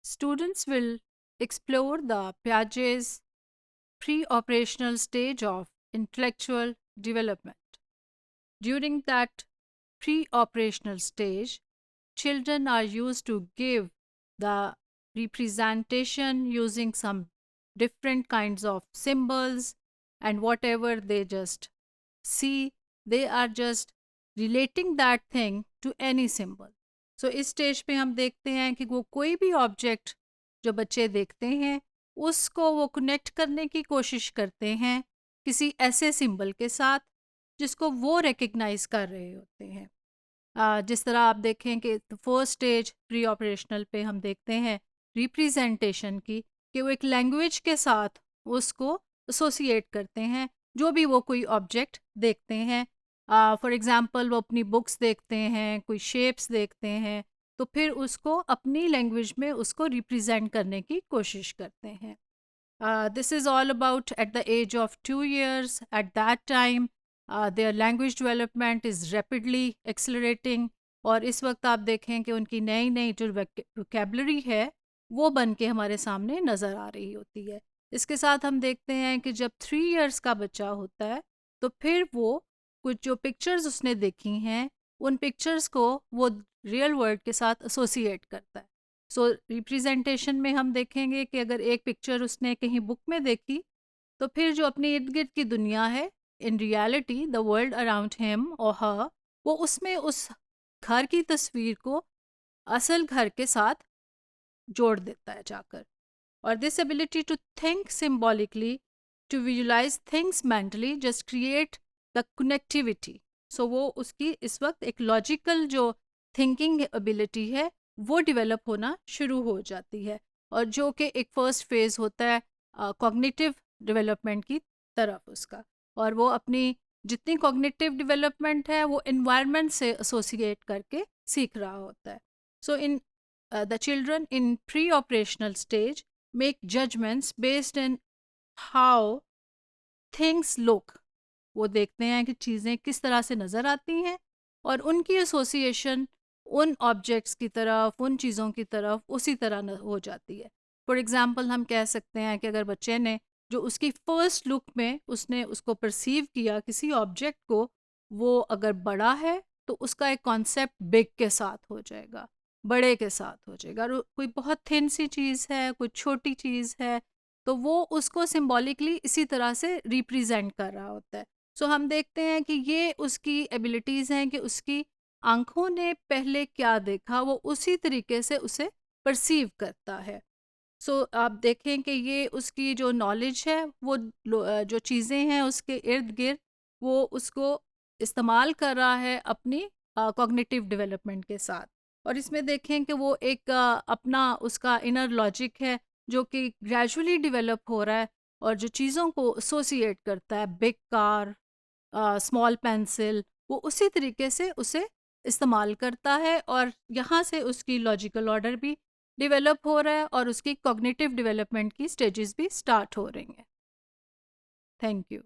students will explore the Piaget's pre-operational stage of intellectual development. During that pre-operational stage, children are used to give the representation using some different kinds of symbols, and whatever they just see, they are just relating that thing to any symbol. So इस stage पे हम देखते हैं कि वो कोई भी object जो बच्चे देखते हैं उसको वो कनेक्ट करने की कोशिश करते हैं किसी ऐसे सिंबल के साथ जिसको वो रिकग्नाइज कर रहे होते हैं। जिस तरह आप देखें कि फर्स्ट स्टेज प्री ऑपरेशनल पे हम देखते हैं रिप्रेजेंटेशन की, कि वो एक लैंग्वेज के साथ उसको एसोसिएट करते हैं जो भी वो कोई ऑब्जेक्ट देखते हैं। फॉर एग्जांपल वो अपनी बुक्स देखते हैं, कोई शेप्स देखते हैं, तो फिर उसको अपनी लैंग्वेज में उसको रिप्रेजेंट करने की कोशिश करते हैं। This is all about at the age of 2 years। At that time their language development is rapidly accelerating, और इस वक्त आप देखें कि उनकी नई नई जो वोकेबलरी है वो बन के हमारे सामने नज़र आ रही होती है। इसके साथ हम देखते हैं कि जब 3 years का बच्चा होता है तो फिर वो कुछ जो पिक्चर्स उसने देखी हैं उन पिक्चर्स को वो रियल वर्ल्ड के साथ एसोसिएट करता है। सो रिप्रेजेंटेशन में हम देखेंगे कि अगर एक पिक्चर उसने कहीं बुक में देखी तो फिर जो अपनी इर्द गिर्द की दुनिया है, in reality the world around him और हर, वो उसमें उस घर की तस्वीर को असल घर के साथ जोड़ देता है जाकर। और this ability to think symbolically, to visualise things mentally, just create the connectivity. So वो उसकी इस वक्त एक लॉजिकल जो थिंकिंग एबिलिटी है वो डेवलप होना शुरू हो जाती है, और जो कि एक फर्स्ट फेज होता है कॉग्निटिव डेवलपमेंट की तरफ उसका। और वो अपनी जितनी कॉग्निटिव डेवलपमेंट है वो एनवायरनमेंट से एसोसिएट करके सीख रहा होता है। So in the children in pre operational stage make judgements based in how things look. वो देखते हैं कि चीज़ें किस तरह से नज़र आती हैं और उनकी एसोसिएशन उन ऑब्जेक्ट्स की तरफ, उन चीज़ों की तरफ उसी तरह हो जाती है। फॉर एग्ज़ाम्पल हम कह सकते हैं कि अगर बच्चे ने जो उसकी फ़र्स्ट लुक में उसने उसको परसीव किया किसी ऑब्जेक्ट को, वो अगर बड़ा है तो उसका एक कॉन्सेप्ट बिग के साथ हो जाएगा, बड़े के साथ हो जाएगा। और कोई बहुत थिन सी चीज़ है, कोई छोटी चीज़ है, तो वो उसको सिंबॉलिकली इसी तरह से रिप्रेजेंट कर रहा होता है। सो हम देखते हैं कि ये उसकी एबिलिटीज़ हैं कि उसकी आँखों ने पहले क्या देखा वो उसी तरीके से उसे परसीव करता है। सो आप देखें कि ये उसकी जो नॉलेज है वो जो चीज़ें हैं उसके इर्द गिर्द वो उसको इस्तेमाल कर रहा है अपनी कॉग्निटिव डेवलपमेंट के साथ। और इसमें देखें कि वो एक अपना उसका इनर लॉजिक है जो कि ग्रेजुअली डेवलप हो रहा है, और जो चीज़ों को एसोसिएट करता है, बिग कार, स्मॉल पेंसिल, वो उसी तरीके से उसे इस्तेमाल करता है, और यहाँ से उसकी लॉजिकल ऑर्डर भी डेवलप हो रहा है और उसकी कॉग्निटिव डेवलपमेंट की स्टेजेस भी स्टार्ट हो रही हैं। Thank you.